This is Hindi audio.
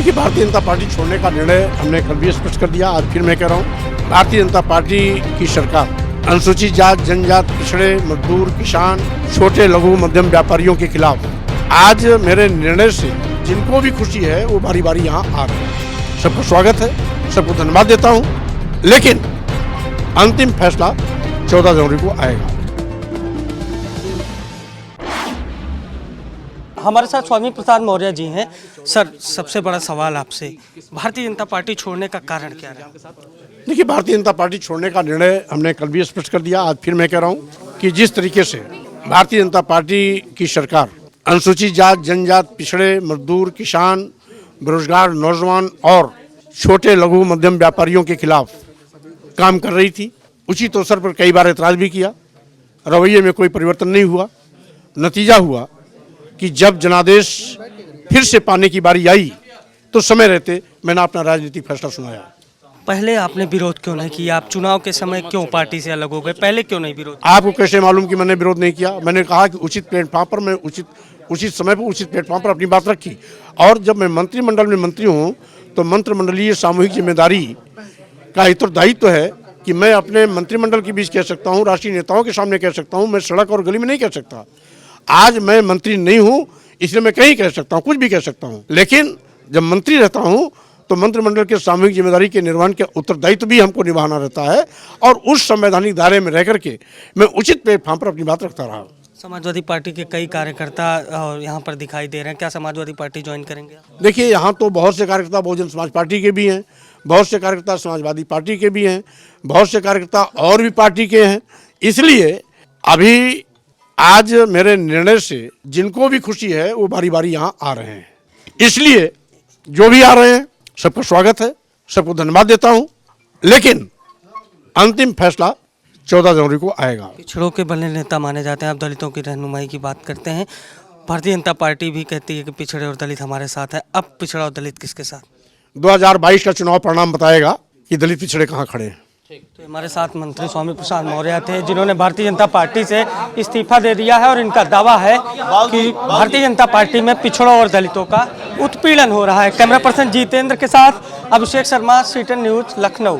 देखिए, भारतीय जनता पार्टी छोड़ने का निर्णय हमने कल भी स्पष्ट कर दिया, आज फिर मैं कह रहा हूँ, भारतीय जनता पार्टी की सरकार अनुसूचित जात, जनजात, पिछड़े, मजदूर, किसान, छोटे लघु मध्यम व्यापारियों के खिलाफ आज मेरे निर्णय से जिनको भी खुशी है वो बारी बारी यहाँ आ रहे हैं। सबको स्वागत है, सबको धन्यवाद देता हूँ, लेकिन अंतिम फैसला 14 जनवरी को आएगा। हमारे साथ स्वामी प्रसाद मौर्य जी हैं। सर, सबसे बड़ा सवाल आपसे, भारतीय जनता पार्टी छोड़ने का कारण क्या रहा? देखिए, भारतीय जनता पार्टी छोड़ने का निर्णय हमने कल भी स्पष्ट कर दिया, आज फिर मैं कह रहा हूँ कि जिस तरीके से भारतीय जनता पार्टी की सरकार अनुसूचित जात, जनजात, पिछड़े, मजदूर, किसान, बेरोजगार नौजवान और छोटे लघु मध्यम व्यापारियों के खिलाफ काम कर रही थी, उचित अवसर पर कई बार ऐतराज भी किया, रवैये में कोई परिवर्तन नहीं हुआ। नतीजा हुआ कि जब जनादेश फिर से पाने की बारी आई तो समय रहते मैंने अपना राजनीतिक फैसला सुनाया। पहले आपने विरोध क्यों नहीं किया? आप चुनाव के समय क्यों पार्टी से अलग हो गए? पहले क्यों नहीं विरोध? आपको कैसे मालूम कि मैंने विरोध नहीं किया? मैंने कहा कि उचित प्लेटफॉर्म पर मैं उचित समय पर उचित प्लेटफॉर्म पर अपनी बात रखी। और जब मैं मंत्रिमंडल में मंत्री हूँ तो मंत्रिमंडलीय सामूहिक जिम्मेदारी का उत्तरदायित्व है कि मैं अपने मंत्रिमंडल के बीच कह सकता हूँ, राष्ट्रीय नेताओं के सामने कह सकता हूँ, मैं सड़क और गली में नहीं कह सकता। आज मैं मंत्री नहीं हूँ इसलिए मैं कहीं कह सकता हूँ, कुछ भी कह सकता हूँ, लेकिन जब मंत्री रहता हूँ तो मंत्रिमंडल के सामूहिक जिम्मेदारी के निर्वहन के उत्तरदायित्व भी हमको निभाना रहता है और उस संवैधानिक दायरे में रह करके मैं उचित प्लेटफॉर्म पर अपनी बात रखता रहा। समाजवादी पार्टी के कई कार्यकर्ता यहाँ पर दिखाई दे रहे हैं, क्या समाजवादी पार्टी ज्वाइन करेंगे? देखिए, यहाँ तो बहुत से कार्यकर्ता बहुजन समाज पार्टी के भी हैं, बहुत से कार्यकर्ता समाजवादी पार्टी के भी हैं, बहुत से कार्यकर्ता और भी पार्टी के हैं। इसलिए अभी आज मेरे निर्णय से जिनको भी खुशी है वो बारी बारी यहाँ आ रहे हैं। इसलिए जो भी आ रहे हैं सबका स्वागत है, सबको धन्यवाद देता हूँ, लेकिन अंतिम फैसला 14 जनवरी को आएगा। पिछड़ों के बने नेता माने जाते हैं, आप दलितों की रहनुमाई की बात करते हैं। भारतीय जनता पार्टी भी कहती है कि पिछड़े और दलित हमारे साथ है। अब पिछड़ा और दलित किसके साथ? 2022 का चुनाव परिणाम बताएगा कि दलित पिछड़े कहाँ खड़े हैं। तो हमारे साथ मंत्री स्वामी प्रसाद मौर्य थे, जिन्होंने भारतीय जनता पार्टी से इस्तीफा दे दिया है और इनका दावा है कि भारतीय जनता पार्टी में पिछड़ों और दलितों का उत्पीड़न हो रहा है। कैमरा पर्सन जितेंद्र के साथ अभिषेक शर्मा, सीटन न्यूज, लखनऊ।